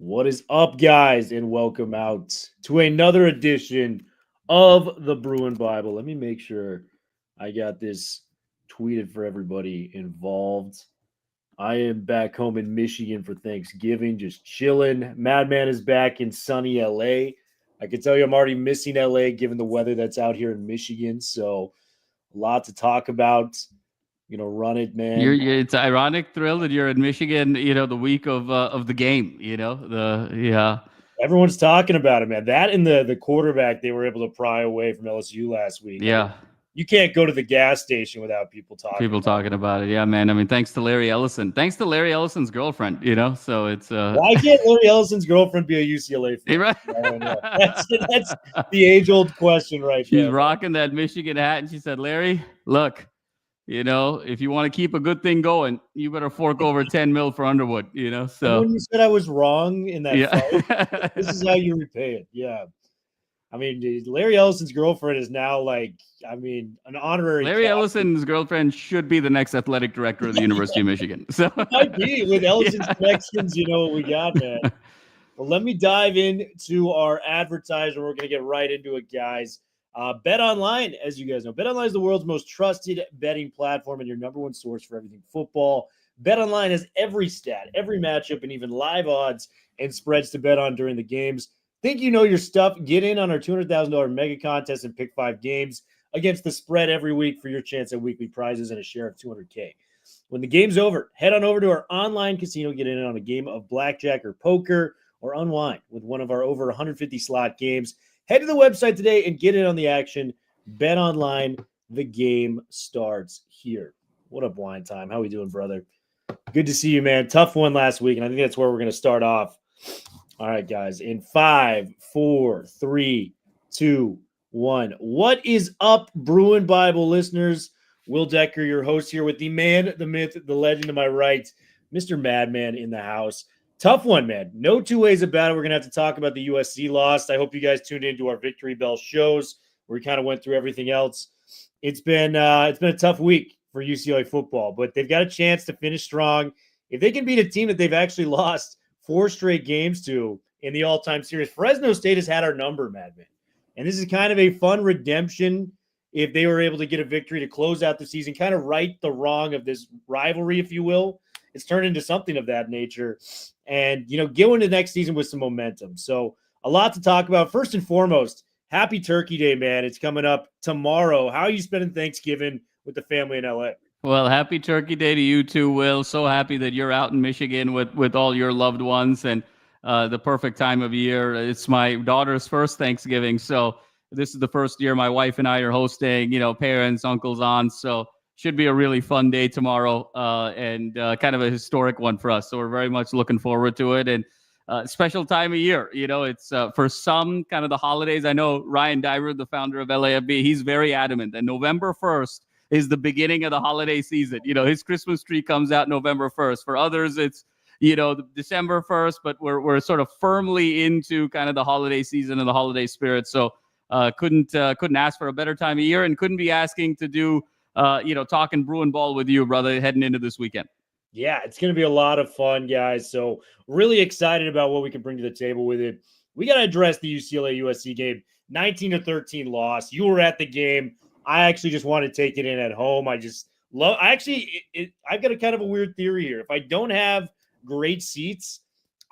What is up, guys, and welcome out to another edition of the Bruin Bible. Let me make sure I got this tweeted for everybody involved. I am back home in Michigan for Thanksgiving, just chilling. Madman is back in sunny LA. I can tell you I'm already missing LA given the weather that's out here in Michigan. So, a lot to talk about. Run it, man. It's ironic thrill that you're in Michigan, the week of the game, Everyone's talking about it, man. That and the quarterback they were able to pry away from LSU last week. I mean, yeah. you can't go to the gas station without people talking People about talking about it. Yeah, man. I mean, thanks to Larry Ellison. Thanks to Larry Ellison's girlfriend, so it's it. Why can't Larry Ellison's girlfriend be a UCLA fan? right. I don't know. That's the age-old question right She's there. rocking that Michigan hat, and she said, "Larry, look, if you want to keep a good thing going, you better fork over 10 mil for Underwood." And So when you said I was wrong in that fight, this is yeah. how you repay it. Yeah. I mean, dude, Larry Ellison's girlfriend is now an honorary Larry captain. Ellison's girlfriend should be the next athletic director of the University of Michigan. So Might be with Ellison's yeah. connections. You know what we got, man. Well, let me dive into our advertiser. We're going to get right into it, guys. Bet Online, as you guys know, Bet Online is the world's most trusted betting platform and your number one source for everything football. Bet Online has every stat, every matchup, and even live odds and spreads to bet on during the games. Think you know your stuff? Get in on our $200,000 mega contest and pick 5 games against the spread every week for your chance at weekly prizes and a share of $200K. When the game's over, head on over to our online casino, get in on a game of blackjack or poker, or unwind with one of our over 150 slot games. Head to the website today and get in on the action. Bet Online, the game starts here. What up, Wine Time? How we doing, brother? Good to see you, man. Tough one last week, and I think that's where we're going to start off. All right, guys. In 5, 4, 3, 2, 1. What is up, Bruin Bible listeners? Will Decker, your host here with the man, the myth, the legend to my right, Mr. Madman in the house. Tough one, man. No two ways about it. We're going to have to talk about the USC loss. I hope you guys tuned into our Victory Bell shows where we kind of went through everything else. It's been a tough week for UCLA football, but they've got a chance to finish strong. If they can beat a team that they've actually lost 4 straight games to in the all-time series, Fresno State has had our number, Madman. And this is kind of a fun redemption if they were able to get a victory to close out the season, kind of right the wrong of this rivalry, if you will. It's turned into something of that nature. And, go into next season with some momentum. So a lot to talk about. First and foremost, happy Turkey Day, man. It's coming up tomorrow. How are you spending Thanksgiving with the family in LA? Well, happy Turkey Day to you too, Will. So happy that you're out in Michigan with all your loved ones and the perfect time of year. It's my daughter's first Thanksgiving. So this is the first year my wife and I are hosting, parents, uncles, aunts. So should be a really fun day tomorrow and kind of a historic one for us. So we're very much looking forward to it. And special time of year. It's for some kind of the holidays. I know Ryan Dyer, the founder of LAFB, he's very adamant that November 1st is the beginning of the holiday season. His Christmas tree comes out November 1st. For others, it's, December 1st, but we're sort of firmly into kind of the holiday season and the holiday spirit. So couldn't ask for a better time of year and couldn't be asking to do, talking Bruin ball with you, brother, heading into this weekend. Yeah, it's going to be a lot of fun, guys. So really excited about what we can bring to the table with it. We got to address the UCLA USC game, 19-13 loss. You were at the game. I actually just want to take it in at home. I've got a kind of a weird theory here. If I don't have great seats,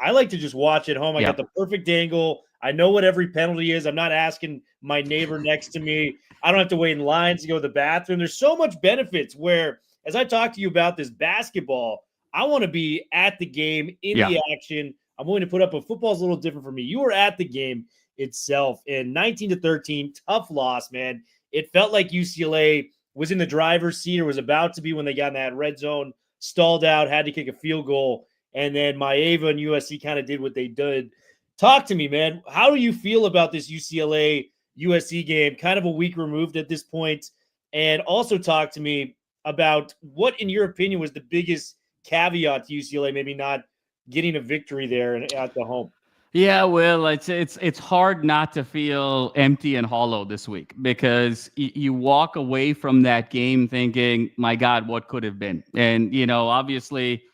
I like to just watch at home. I got the perfect angle. I know what every penalty is. I'm not asking my neighbor next to me. I don't have to wait in lines to go to the bathroom. There's so much benefits where, as I talk to you about this basketball, I want to be at the game, in the action. I'm willing to put up, but football's a little different for me. You were at the game itself, and 19-13, tough loss, man. It felt like UCLA was in the driver's seat or was about to be when they got in that red zone, stalled out, had to kick a field goal, and then Maeva and USC kind of did what they did. Talk to me, man. How do you feel about this UCLA USC game? Kind of a week removed at this point. And also talk to me about what, in your opinion, was the biggest caveat to UCLA maybe not getting a victory there at the home. Yeah, well, it's hard not to feel empty and hollow this week because you walk away from that game thinking, my God, what could have been? And, obviously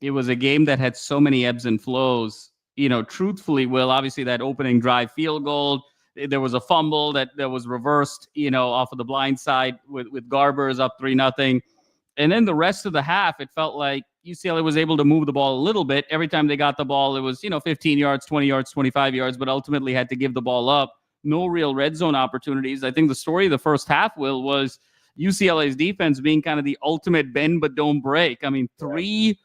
it was a game that had so many ebbs and flows. truthfully, Will, obviously that opening drive field goal, there was a fumble that was reversed, off of the blind side with Garbers up 3-0. And then the rest of the half, it felt like UCLA was able to move the ball a little bit. Every time they got the ball, it was, 15 yards, 20 yards, 25 yards, but ultimately had to give the ball up. No real red zone opportunities. I think the story of the first half, Will, was UCLA's defense being kind of the ultimate bend but don't break. I mean, 3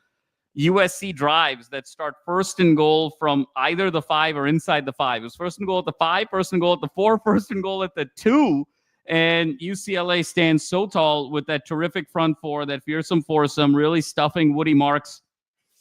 USC drives that start first and goal from either the 5 or inside the 5. It was first and goal at the 5, first and goal at the 4, first and goal at the 2. And UCLA stands so tall with that terrific front 4, that fearsome foursome, really stuffing Woody Marks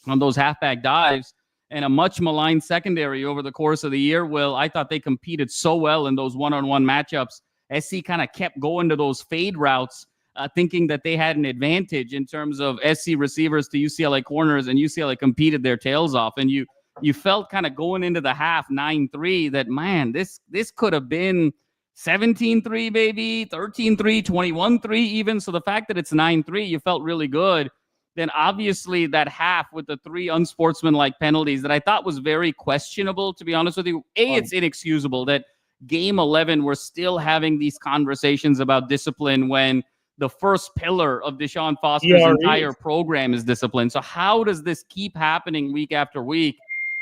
on those halfback dives, and a much maligned secondary over the course of the year. Will, I thought they competed so well in those one-on-one matchups. SC kind of kept going to those fade routes, thinking that they had an advantage in terms of SC receivers to UCLA corners, and UCLA competed their tails off. And you felt kind of going into the half 9-3 that, man, this could have been 17-3, maybe 13-3, 21-3 even. So the fact that it's 9-3, you felt really good. Then obviously that half with the 3 unsportsmanlike penalties that I thought was very questionable, to be honest with you. It's inexcusable that game 11 we're still having these conversations about discipline when the first pillar of Deshaun Foster's entire program is discipline. So how does this keep happening week after week?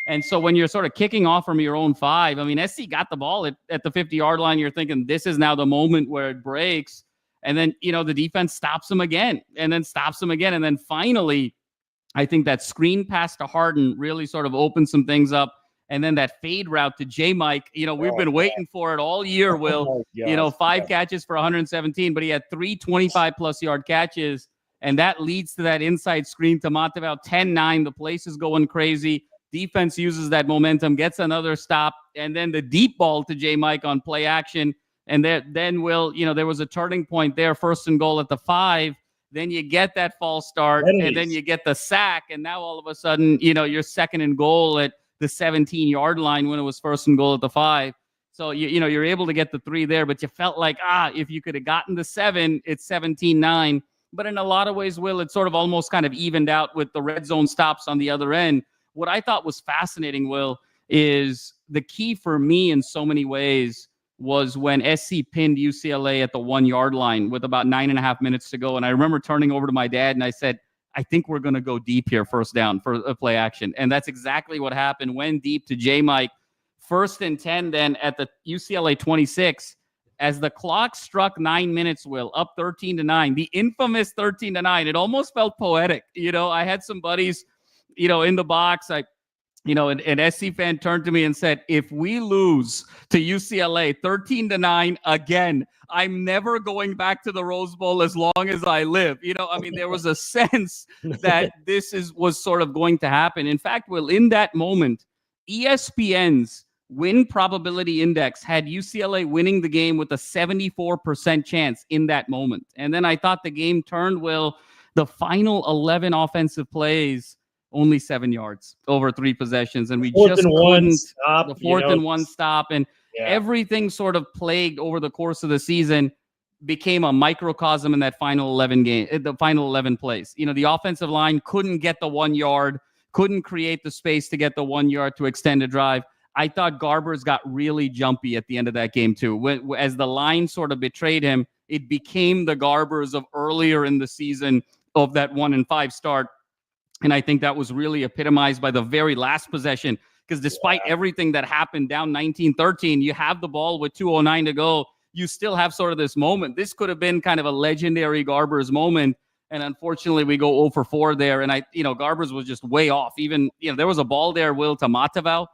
And so when you're sort of kicking off from your own 5, I mean, SC got the ball at the 50-yard line. You're thinking this is now the moment where it breaks. And then, the defense stops them again and then stops them again. And then finally, I think that screen pass to Harden really sort of opened some things up. And then that fade route to J. Mike, we've been waiting for it all year, Will. 5 catches for 117, but he had 3 25-plus yard catches. And that leads to that inside screen to Matavao, 10-9. The place is going crazy. Defense uses that momentum, gets another stop, and then the deep ball to J. Mike on play action. And then, Will, there was a turning point there, first and goal at the 5. Then you get that false start, and then you get the sack. And now all of a sudden, you're second and goal at the 17-yard line when it was first and goal at the 5. So, you're able to get the 3 there, but you felt like, if you could have gotten the 7, it's 17-9. But in a lot of ways, Will, it sort of almost kind of evened out with the red zone stops on the other end. What I thought was fascinating, Will, is the key for me in so many ways was when SC pinned UCLA at the 1-yard line with about 9.5 minutes to go. And I remember turning over to my dad and I said, I think we're going to go deep here, first down for a play action. And that's exactly what happened. Went deep to J. Mike, 1st and 10 then at the UCLA 26. As the clock struck 9 minutes, Will, up 13-9, the infamous 13-9, it almost felt poetic. I had some buddies, in the box. An SC fan turned to me and said, if we lose to UCLA 13-9 again, I'm never going back to the Rose Bowl as long as I live. There was a sense that this was sort of going to happen. In fact, Will, in that moment, ESPN's win probability index had UCLA winning the game with a 74% chance in that moment. And then I thought the game turned, Will, the final 11 offensive plays, only 7 yards over 3 possessions. And we just couldn't stop the 4th and 1 stop. And everything sort of plagued over the course of the season became a microcosm in that final 11 game, the final 11 plays. The offensive line couldn't get the 1 yard, couldn't create the space to get the 1 yard to extend a drive. I thought Garbers got really jumpy at the end of that game too. As the line sort of betrayed him, it became the Garbers of earlier in the season of that 1-5 start. And I think that was really epitomized by the very last possession, because despite everything that happened down 19-13, you have the ball with 2:09 to go. You still have sort of this moment. This could have been kind of a legendary Garbers moment. And unfortunately, we go 0 for 4 there. And Garbers was just way off. Even, there was a ball there, Will, to Matavao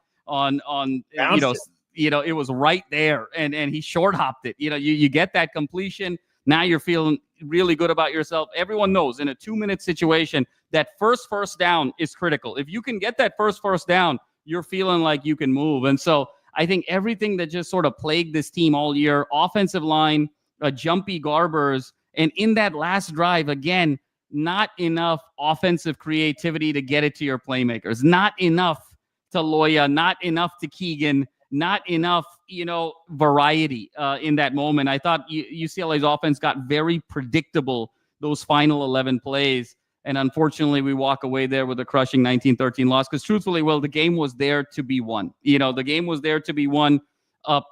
it was right there. And he short hopped it. You get that completion. Now you're feeling really good about yourself. Everyone knows in a 2-minute situation, that first down is critical. If you can get that first down, you're feeling like you can move. And so I think everything that just sort of plagued this team all year, offensive line, jumpy Garbers, and in that last drive, again, not enough offensive creativity to get it to your playmakers. Not enough to Loya, not enough to Keegan, not enough, variety in that moment. I thought UCLA's offense got very predictable those final 11 plays. And unfortunately, we walk away there with a crushing 19-13 loss because truthfully, Will, the game was there to be won. The game was there to be won up,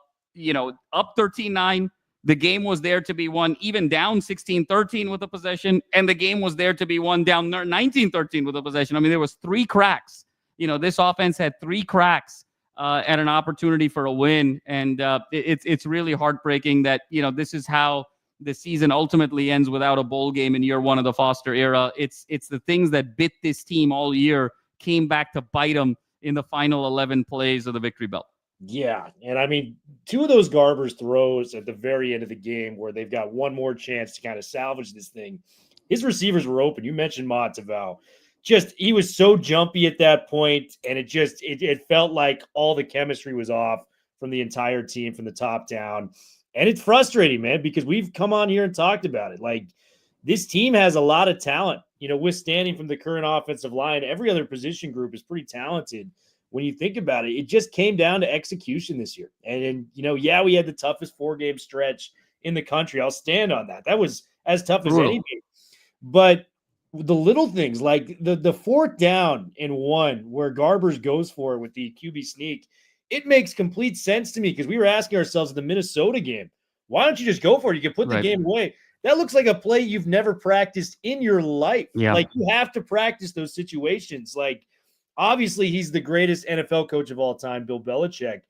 up 13-9. The game was there to be won even down 16-13 with a possession. And the game was there to be won down 19-13 with a possession. I mean, there was 3 cracks. This offense had 3 cracks at an opportunity for a win. And it's really heartbreaking that, this is how the season ultimately ends without a bowl game in year 1 of the Foster era. It's the things that bit this team all year came back to bite them in the final 11 plays of the victory belt. Yeah, and I mean, 2 of those Garbers throws at the very end of the game where they've got one more chance to kind of salvage this thing. His receivers were open. You mentioned Montevaux. He was so jumpy at that point, and it felt like all the chemistry was off from the entire team from the top down. And it's frustrating, man, because we've come on here and talked about it. Like, this team has a lot of talent, withstanding from the current offensive line. Every other position group is pretty talented. When you think about it, it just came down to execution this year. And we had the toughest 4-game stretch in the country. I'll stand on that. That was as tough as anything. But the little things like the 4th down and 1 where Garbers goes for it with the QB sneak, it makes complete sense to me because we were asking ourselves in the Minnesota game, why don't you just go for it? You can put the game away. That looks like a play you've never practiced in your life. Yeah. Like, you have to practice those situations. Like, obviously, he's the greatest NFL coach of all time, Bill Belichick.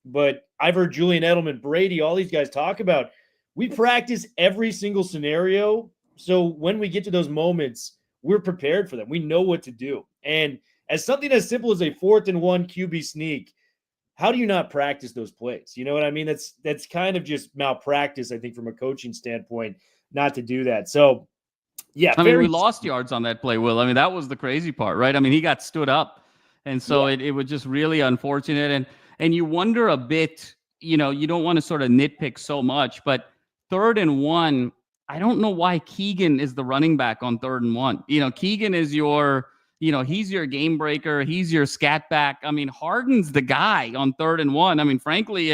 But I've heard Julian Edelman, Brady, all these guys talk about, we practice every single scenario. So when we get to those moments, we're prepared for them. We know what to do. And as something as simple as a 4th and 1 QB sneak, how do you not practice those plays? You know what I mean? That's kind of just malpractice, I think, from a coaching standpoint, not to do that. So, yeah. I mean, we lost yards on that play, Will. I mean, that was the crazy part, right? I mean, he got stood up. And so it was just really unfortunate. And you wonder a bit, you don't want to sort of nitpick so much, but 3rd and 1, I don't know why Keegan is the running back on 3rd and 1. Keegan is he's your game breaker. He's your scat back. I mean, Harden's the guy on 3rd and 1. I mean, frankly,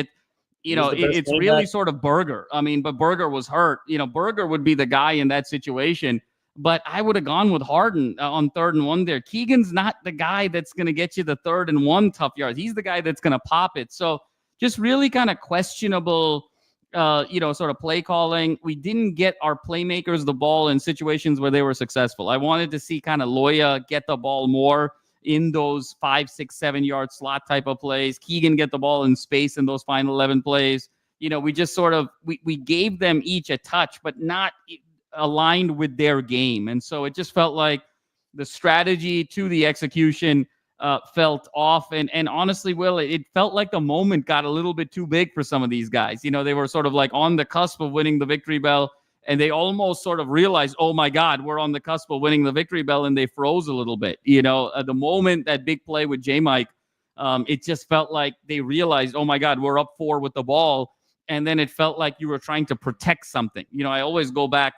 it's really sort of Berger. I mean, but Berger was hurt. Berger would be the guy in that situation. But I would have gone with Harden on 3rd and 1 there. Keegan's not the guy that's going to get you the 3rd and 1 tough yards. He's the guy that's going to pop it. So just really kind of questionable, sort of play calling. We didn't get our playmakers the ball in situations where they were successful. I wanted to see kind of Loya get the ball more in those 5, 6, 7 yard slot type of plays. Keegan get the ball in space in those final 11 plays. We just sort of, we gave them each a touch, but not aligned with their game. And so it just felt like the strategy to the execution felt off. And honestly, Will, it felt like the moment got a little bit too big for some of these guys. They were sort of like on the cusp of winning the victory bell, and they almost sort of realized, oh my God, we're on the cusp of winning the victory bell, and they froze a little bit. The moment that big play with J-Mike, it just felt like they realized, oh my God, we're up 4 with the ball. And then it felt like you were trying to protect something. I always go back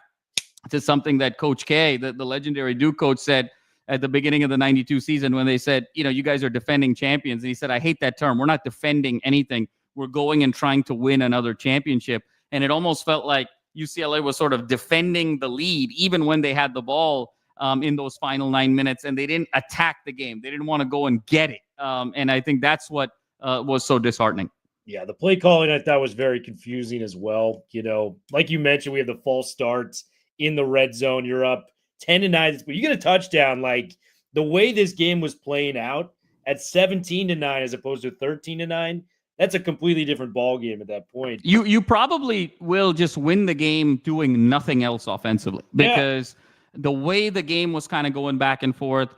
to something that Coach K, the legendary Duke coach, said at the beginning of the 92 season when they said, you guys are defending champions. And he said, I hate that term. We're not defending anything. We're going and trying to win another championship. And it almost felt like UCLA was sort of defending the lead, even when they had the ball in those final 9 minutes, and they didn't attack the game. They didn't want to go and get it. And I think that's what was so disheartening. Yeah, the play calling I thought was very confusing as well. Like you mentioned, we have the false starts in the red zone. You're up 10-9, but you get a touchdown. Like, the way this game was playing out at 17-9 as opposed to 13-9, that's a completely different ball game at that point. You probably will just win the game doing nothing else offensively, because the way the game was kind of going back and forth,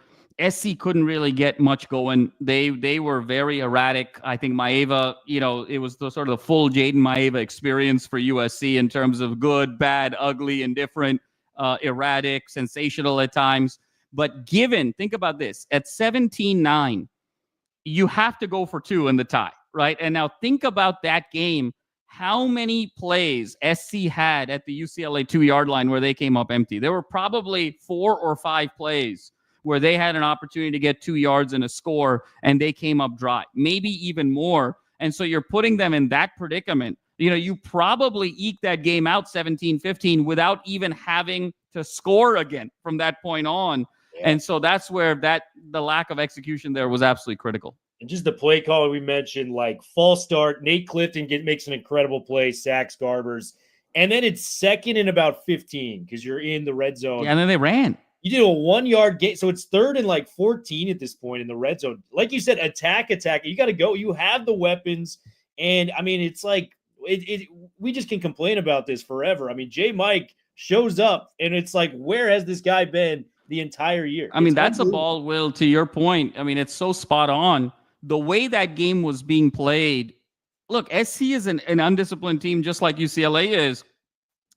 SC couldn't really get much going. They were very erratic. I think Maeva, it was the sort of the full Jaden Maeva experience for USC in terms of good, bad, ugly, indifferent, erratic, sensational at times. But think about this, at 17-9, you have to go for 2 in the tie, right? And now think about that game. How many plays SC had at the UCLA 2-yard line where they came up empty? There were probably 4 or 5 plays where they had an opportunity to get 2 yards and a score, and they came up dry, maybe even more. And so you're putting them in that predicament. You probably eke that game out 17-15 without even having to score again from that point on. Yeah. And so that's where the lack of execution there was absolutely critical. And just the play call we mentioned, like false start. Nate Clifton makes an incredible play, sacks Garbers. And then it's second and about 15 because you're in the red zone. Yeah, and then they ran. You did a 1 yard gain. So it's third and like 14 at this point in the red zone. Like you said, attack. You got to go. You have the weapons. And I mean, it's like we just can complain about this forever. I mean, J. Mike shows up and it's like, where has this guy been the entire year? I mean, that's a ball, Will, to your point. I mean, it's so spot on. The way that game was being played, look, SC is an undisciplined team just like UCLA is.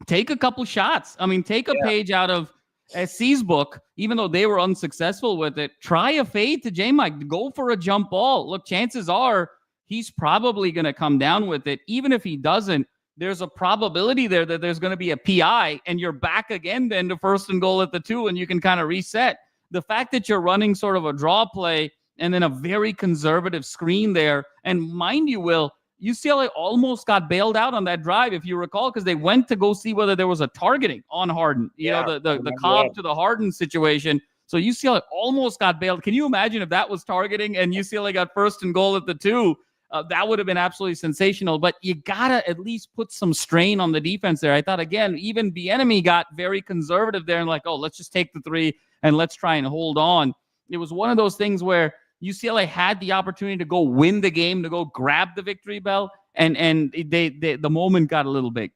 Take a couple shots. I mean, take a page out of SC's book, even though they were unsuccessful with it. Try a fade to J-Mike. Go for a jump ball. Look, chances are he's probably going to come down with it. Even if he doesn't, there's a probability there that there's going to be a PI and you're back again then to first and goal at the 2 and you can kind of reset. The fact that you're running sort of a draw play and then a very conservative screen there, and mind you, Will, UCLA almost got bailed out on that drive, if you recall, because they went to go see whether there was a targeting on Harden, you know, the Cobb to the Harden situation. So UCLA almost got bailed. Can you imagine if that was targeting and UCLA got first and goal at the 2? That would have been absolutely sensational. But you got to at least put some strain on the defense there. I thought, again, even Bieniemy got very conservative there and like, oh, let's just take the 3 and let's try and hold on. It was one of those things where UCLA had the opportunity to go win the game, to go grab the victory bell, and the moment got a little big.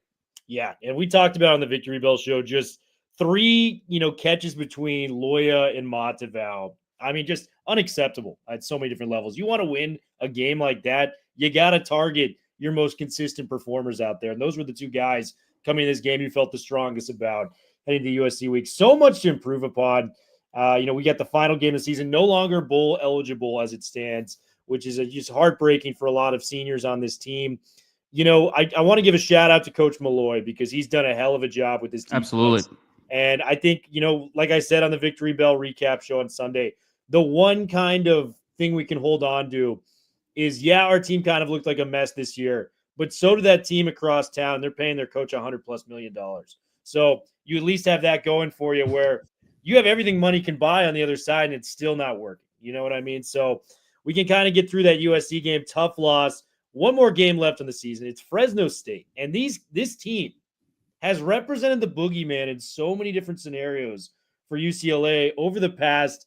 Yeah, and we talked about on the Victory Bell show just 3, catches between Loya and Matavao. I mean, just unacceptable at so many different levels. You want to win a game like that, you got to target your most consistent performers out there. And those were the 2 guys coming in this game you felt the strongest about heading to USC week. So much to improve upon. We got the final game of the season, no longer bowl eligible as it stands, which is just heartbreaking for a lot of seniors on this team. I want to give a shout out to Coach Malloy because he's done a hell of a job with this team. Absolutely. And I think, like I said on the Victory Bell recap show on Sunday, the one kind of thing we can hold on to is, our team kind of looked like a mess this year, but so did that team across town. They're paying their coach $100+ million. So you at least have that going for you where you have everything money can buy on the other side and it's still not working. You know what I mean? So we can kind of get through that USC game. Tough loss. One more game left in the season. It's Fresno State. And this team has represented the boogeyman in so many different scenarios for UCLA over the past,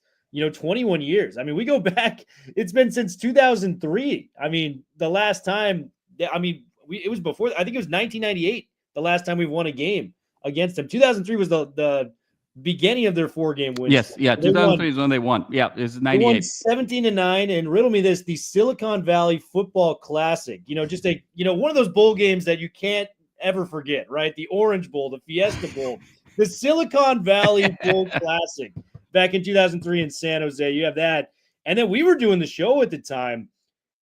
21 years. I mean, we go back, it's been since 2003. I mean, the last time, it was before, I think it was 1998, the last time we won a game against them. 2003 was the beginning of their 4-game win. Yes, yeah, 2003 is when they won. Yeah, it's 98. They won 17-9, and riddle me this, the Silicon Valley Football Classic. Just one of those bowl games that you can't ever forget, right? The Orange Bowl, the Fiesta Bowl, the Silicon Valley Bowl Classic back in 2003 in San Jose. You have that. And then we were doing the show at the time,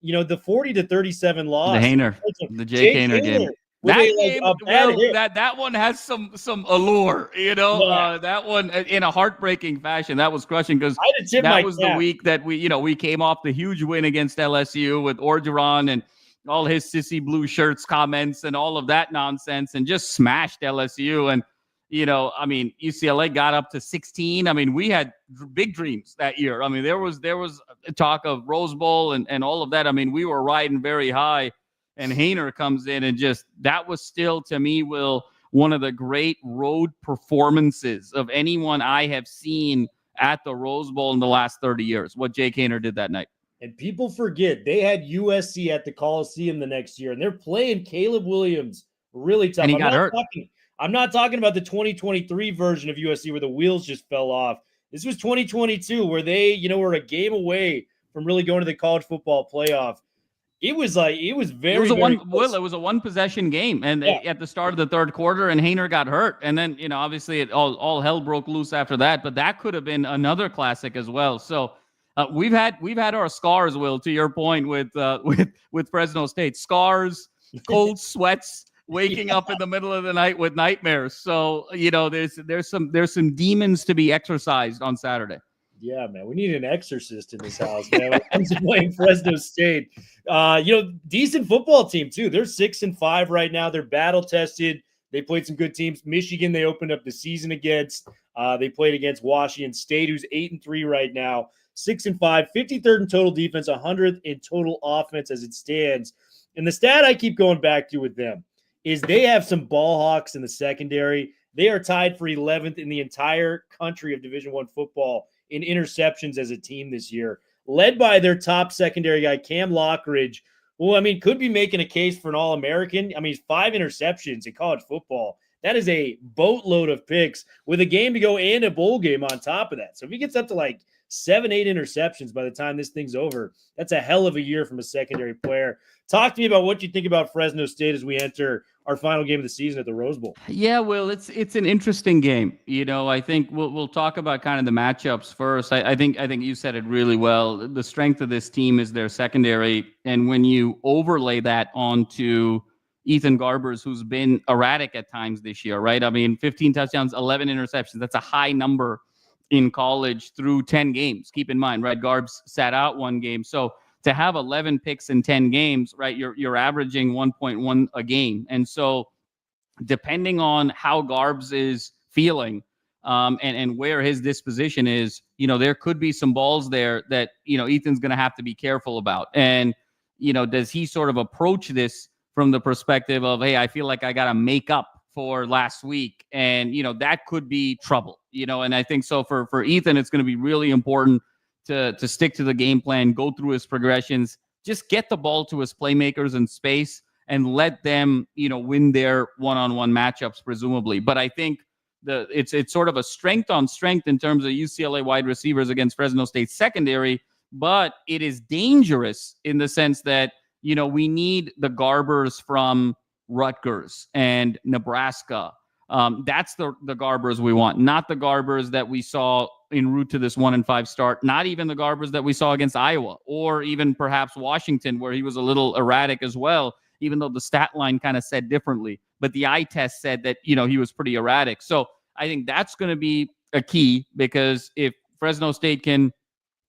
the 40-37 loss. The Hainer, the Jake Hainer game. That game, that one has some allure, that one in a heartbreaking fashion. That was crushing because that was the week that we came off the huge win against LSU with Orgeron and all his sissy blue shirts comments and all of that nonsense and just smashed LSU. And, UCLA got up to 16. I mean, we had big dreams that year. I mean, there was talk of Rose Bowl and all of that. I mean, we were riding very high. And Hainer comes in and that was still, to me, Will, one of the great road performances of anyone I have seen at the Rose Bowl in the last 30 years, what Jake Hainer did that night. And people forget they had USC at the Coliseum the next year, and they're playing Caleb Williams really tough. And he got hurt. I'm not talking about the 2023 version of USC where the wheels just fell off. This was 2022 where they, were a game away from really going to the college football playoff. It was very close. It was a one possession game, and at the start of the third quarter, and Hainer got hurt, and then obviously it all hell broke loose after that. But that could have been another classic as well. So we've had our scars, Will, to your point with Fresno State, scars, cold sweats, waking up in the middle of the night with nightmares. So there's some demons to be exorcised on Saturday. Yeah, man, we need an exorcist in this house, man. When it comes to playing Fresno State, decent football team too. They're 6-5 right now. They're battle tested. They played some good teams. Michigan, they opened up the season against. They played against Washington State, who's 8-3 right now, 6-5, 53rd in total defense, 100th in total offense as it stands. And the stat I keep going back to with them is they have some ball hawks in the secondary. They are tied for 11th in the entire country of Division I football in interceptions as a team this year, led by their top secondary guy, Cam Lockridge, who, I mean, could be making a case for an All-American. I mean, 5 interceptions in college football. That is a boatload of picks with a game to go and a bowl game on top of that. So if he gets up to like 7-8 interceptions by the time this thing's over, that's a hell of a year from a secondary player. Talk to me about what you think about Fresno State as we enter our final game of the season at the Rose Bowl. Yeah, well, it's an interesting game. I think we'll talk about kind of the matchups first. I think you said it really well. The strength of this team is their secondary, and when you overlay that onto Ethan Garbers, who's been erratic at times this year, right? I mean, 15 touchdowns, 11 interceptions. That's a high number in college through 10 games. Keep in mind, right? Garbs sat out one game, so to have 11 picks in 10 games, right, you're averaging 1.1 a game. And so depending on how Garbs is feeling and where his disposition is, there could be some balls there that, Ethan's going to have to be careful about. And, does he sort of approach this from the perspective of, hey, I feel like I got to make up for last week. And, that could be trouble, and I think so for Ethan, it's going to be really important to stick to the game plan, go through his progressions, just get the ball to his playmakers in space and let them, win their one-on-one matchups, presumably. But I think it's sort of a strength on strength in terms of UCLA wide receivers against Fresno State secondary, but it is dangerous in the sense that, we need the Garbers from Rutgers and Nebraska. That's the Garbers we want, not the Garbers that we saw en route to this 1-5 start, not even the Garbers that we saw against Iowa or even perhaps Washington, where he was a little erratic as well, even though the stat line kind of said differently. But the eye test said that, he was pretty erratic. So I think that's going to be a key, because if Fresno State can,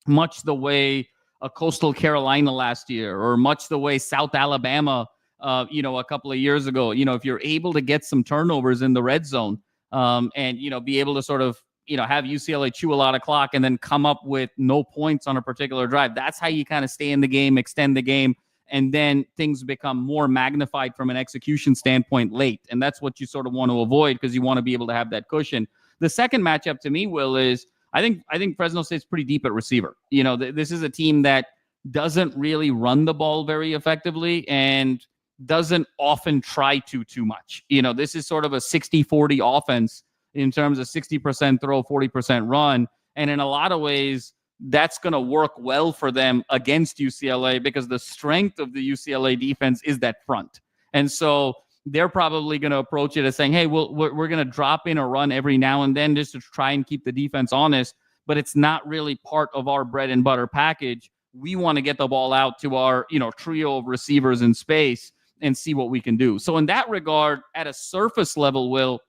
much the way a Coastal Carolina last year or much the way South Alabama a couple of years ago, if you're able to get some turnovers in the red zone and, be able to sort of, have UCLA chew a lot of clock and then come up with no points on a particular drive. That's how you kind of stay in the game, extend the game, and then things become more magnified from an execution standpoint late. And that's what you sort of want to avoid, because you want to be able to have that cushion. The second matchup to me, Will, is I think Fresno State's pretty deep at receiver. This is a team that doesn't really run the ball very effectively and doesn't often try too much. This is sort of a 60-40 offense in terms of 60% throw, 40% run. And in a lot of ways, that's going to work well for them against UCLA, because the strength of the UCLA defense is that front. And so they're probably going to approach it as saying, hey, we're going to drop in a run every now and then just to try and keep the defense honest, but it's not really part of our bread and butter package. We want to get the ball out to our, trio of receivers in space and see what we can do. So in that regard, at a surface level, Will,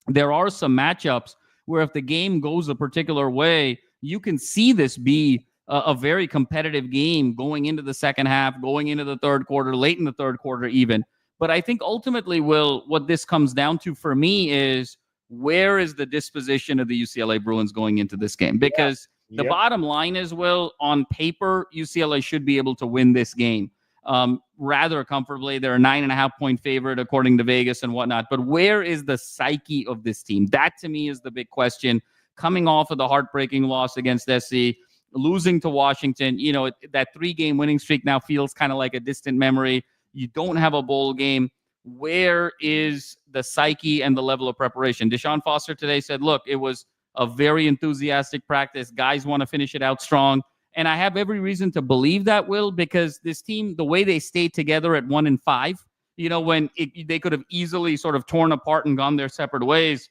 there are some matchups where if the game goes a particular way, you can see this be a very competitive game going into the second half, going into the third quarter, late in the third quarter even. But I think ultimately, Will, what this comes down to for me is, where is the disposition of the UCLA Bruins going into this game? Because the bottom line is, Will, on paper, UCLA should be able to win this game rather comfortably. They're a 9.5-point favorite according to Vegas and whatnot. But where is the psyche of this team? That to me is the big question. Coming off of the heartbreaking loss against SC, losing to Washington, that 3-game winning streak now feels kind of like a distant memory. You don't have a bowl game. Where is the psyche and the level of preparation? Deshaun Foster today said, look, it was a very enthusiastic practice. Guys want to finish it out strong. And I have every reason to believe that, Will, because this team, the way they stayed together at 1-5, when they could have easily sort of torn apart and gone their separate ways.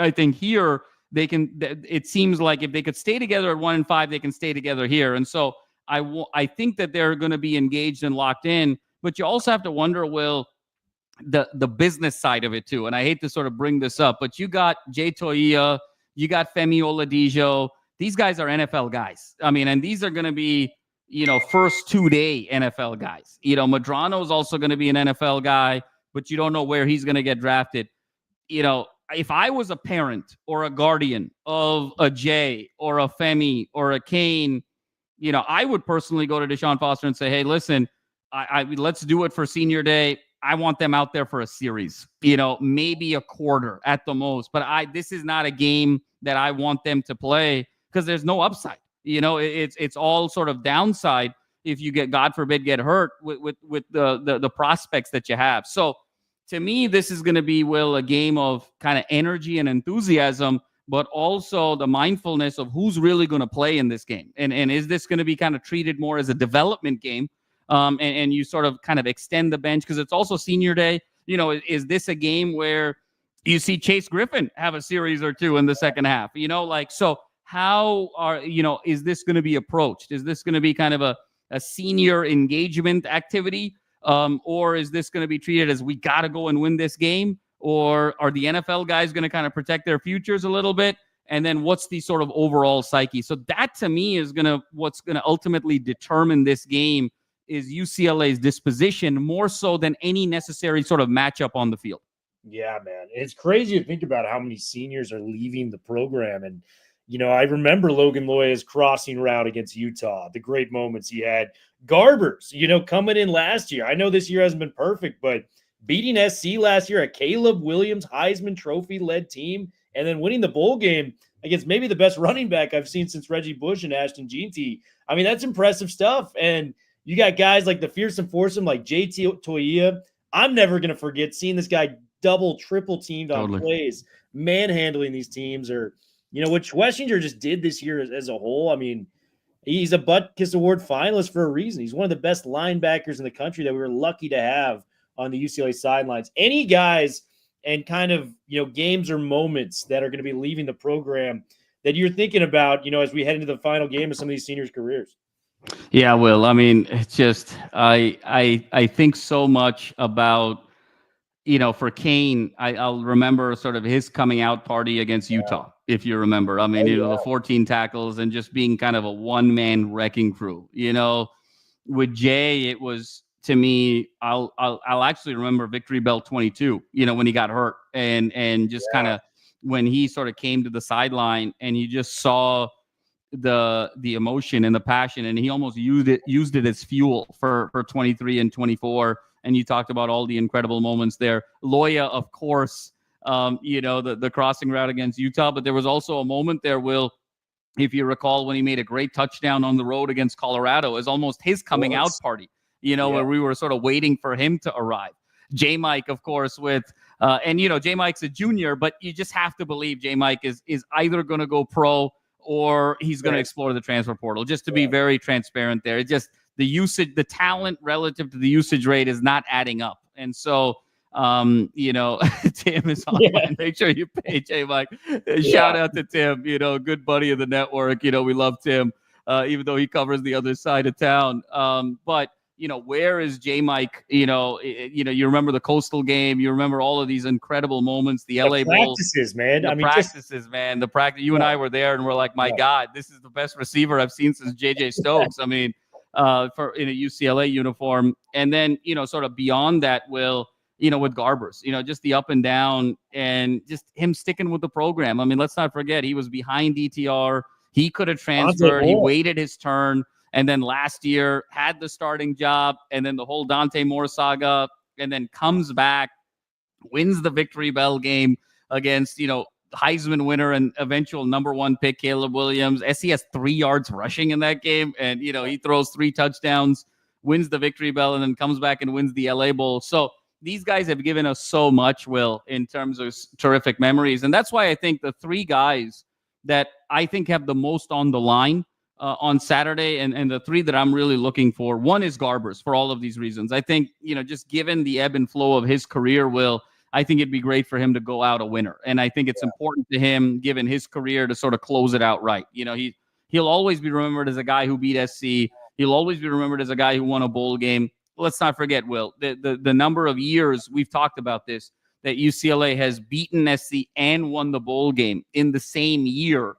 I think here they can. It seems like if they could stay together at 1-5, they can stay together here. And so I think that they're going to be engaged and locked in. But you also have to wonder, Will, the business side of it too. And I hate to sort of bring this up, but you got Jay Toia, you got Femi Oladipo. These guys are NFL guys. I mean, and these are going to be, first 2-day NFL guys. Madrano is also going to be an NFL guy. but you don't know where he's going to get drafted. If I was a parent or a guardian of a Jay or a Femi or a Kane, I would personally go to Deshaun Foster and say, hey, listen, I let's do it for senior day. I want them out there for a series, maybe a quarter at the most. But this is not a game that I want them to play because there's no upside. It's all sort of downside if you God forbid, get hurt with the prospects that you have. So to me, this is going to be, Will, a game of kind of energy and enthusiasm, but also the mindfulness of who's really going to play in this game. And is this going to be kind of treated more as a development game? And you sort of kind of extend the bench because it's also senior day. Is this a game where you see Chase Griffin have a series or two in the second half? So how is this going to be approached? Is this going to be kind of a senior engagement activity? Or is this going to be treated as we got to go and win this game? Or are the NFL guys going to kind of protect their futures a little bit? And then what's the sort of overall psyche? So that to me is what's going to ultimately determine this game is UCLA's disposition more so than any necessary sort of matchup on the field. Yeah, man. It's crazy to think about how many seniors are leaving the program. And, I remember Logan Loya's crossing route against Utah, the great moments he had. Garbers, coming in last year. I know this year hasn't been perfect, but beating SC last year, a Caleb Williams Heisman Trophy-led team, and then winning the bowl game against maybe the best running back I've seen since Reggie Bush and Ashton Jeanty. I mean, that's impressive stuff. And you got guys like the fearsome foursome, like JT Toia. I'm never going to forget seeing this guy double, triple teamed on plays, manhandling these teams, or, what Schlesinger just did this year as a whole. I mean, he's a Butkus Award finalist for a reason. He's one of the best linebackers in the country that we were lucky to have on the UCLA sidelines. Any guys and kind of, games or moments that are going to be leaving the program that you're thinking about, as we head into the final game of some of these seniors' careers? Yeah, Will. I mean, it's just I think so much about, for Kane, I'll remember sort of his coming out party against Utah, if you remember. I mean, the 14 tackles and just being kind of a one-man wrecking crew. With Jay, it was, to me, I'll actually remember Victory Bell 22, when he got hurt and just kind of when he sort of came to the sideline and you just saw the emotion and the passion, and he almost used it as fuel for 23 and 24. And you talked about all the incredible moments there. Loya, of course, the crossing route against Utah, but there was also a moment there, Will, if you recall, when he made a great touchdown on the road against Colorado, is almost his coming out party, where we were sort of waiting for him to arrive. J. Mike, of course, with J. Mike's a junior, but you just have to believe J. Mike is either going to go pro or he's going to explore the transfer portal, just to be very transparent there. It just, the usage, the talent relative to the usage rate is not adding up. And so, Tim is online. Make sure you pay J. Mike. Shout out to Tim, good buddy of the network. We love Tim, even though he covers the other side of town. But where is J. Mike? You remember the Coastal game. You remember all of these incredible moments. The LA practices, Bowl, man. The practice. You and I were there, and we're like, my God, this is the best receiver I've seen since JJ Stokes. I mean, for in a UCLA uniform, and then sort of beyond that, Will, with Garbers, just the up and down, and just him sticking with the program. I mean, let's not forget he was behind DTR. He could have transferred. He waited his turn. And then last year had the starting job, and then the whole Dante Moore saga, and then comes back, wins the Victory Bell game against, Heisman winner and eventual number one pick, Caleb Williams. SC has 3 yards rushing in that game, and, he throws 3 touchdowns, wins the Victory Bell, and then comes back and wins the LA Bowl. So these guys have given us so much, Will, in terms of terrific memories. And that's why I think the 3 guys that I think have the most on the line on Saturday, and the 3 that I'm really looking for, one is Garbers for all of these reasons. I think, just given the ebb and flow of his career, Will, I think it'd be great for him to go out a winner. And I think it's important to him, given his career, to sort of close it out right. He'll always be remembered as a guy who beat SC. He'll always be remembered as a guy who won a bowl game. Let's not forget, Will, the number of years we've talked about this, that UCLA has beaten SC and won the bowl game in the same year.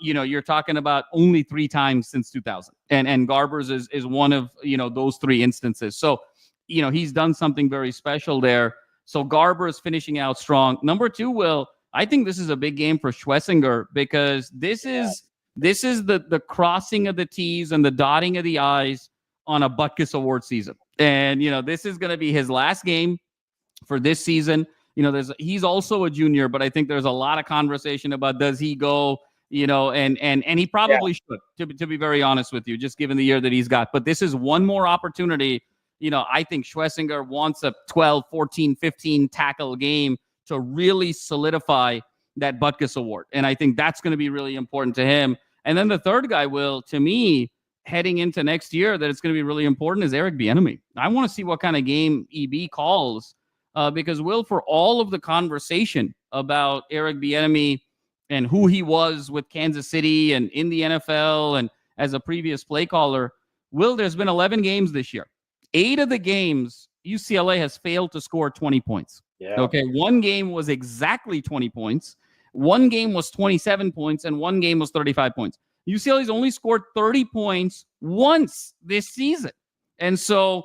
You're talking about only 3 times since 2000, and Garbers is one of those 3 instances. So he's done something very special there. So Garber is finishing out strong. Number 2, Will, I think this is a big game for Schlesinger because this is the crossing of the T's and the dotting of the I's on a Butkus Award season. And, this is going to be his last game for this season. He's also a junior, but I think there's a lot of conversation about does he go, and he probably should, to be very honest with you, just given the year that he's got. But this is one more opportunity. I think Schlesinger wants a 12, 14, 15 tackle game to really solidify that Butkus Award. And I think that's going to be really important to him. And then the third guy, Will, to me, heading into next year, that it's going to be really important is Eric Bieniemy. I want to see what kind of game EB calls because, Will, for all of the conversation about Eric Bieniemy and who he was with Kansas City and in the NFL and as a previous play caller, Will, there's been 11 games this year. 8 of the games, UCLA has failed to score 20 points. Yeah. Okay, one game was exactly 20 points. One game was 27 points, and one game was 35 points. UCLA's only scored 30 points once this season. And so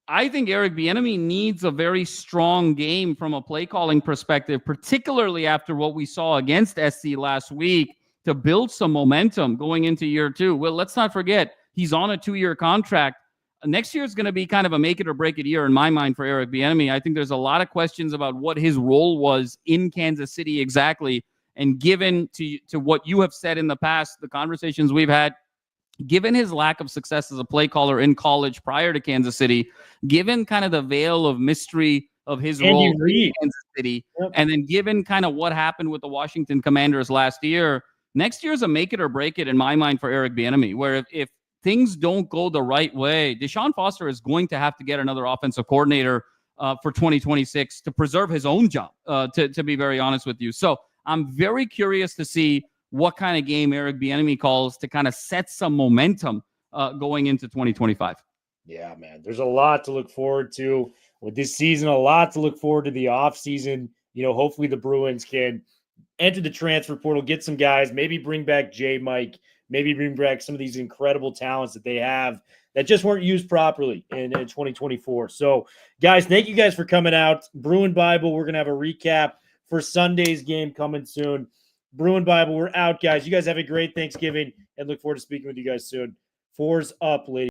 I think Eric Bieniemy needs a very strong game from a play calling perspective, particularly after what we saw against SC last week, to build some momentum going into year 2. Well, let's not forget, he's on a 2-year contract. Next year is going to be kind of a make it or break it year in my mind for Eric Bieniemy. I think there's a lot of questions about what his role was in Kansas City exactly. And given to what you have said in the past, the conversations we've had, given his lack of success as a play caller in college prior to Kansas City, given kind of the veil of mystery of his role in Kansas City, and then given kind of what happened with the Washington Commanders last year, next year is a make it or break it in my mind for Eric Bieniemy, where if things don't go the right way, Deshaun Foster is going to have to get another offensive coordinator for 2026 to preserve his own job, to be very honest with you. So I'm very curious to see what kind of game Eric Bieniemy calls to kind of set some momentum going into 2025. Yeah, man, there's a lot to look forward to with this season, a lot to look forward to the offseason. Hopefully the Bruins can enter the transfer portal, get some guys, maybe bring back Mike, maybe bring back some of these incredible talents that they have that just weren't used properly in 2024. So, guys, thank you guys for coming out. Bruin Bible, we're going to have a recap for Sunday's game coming soon. Bruin Bible, we're out, guys. You guys have a great Thanksgiving and look forward to speaking with you guys soon. 4's up, ladies.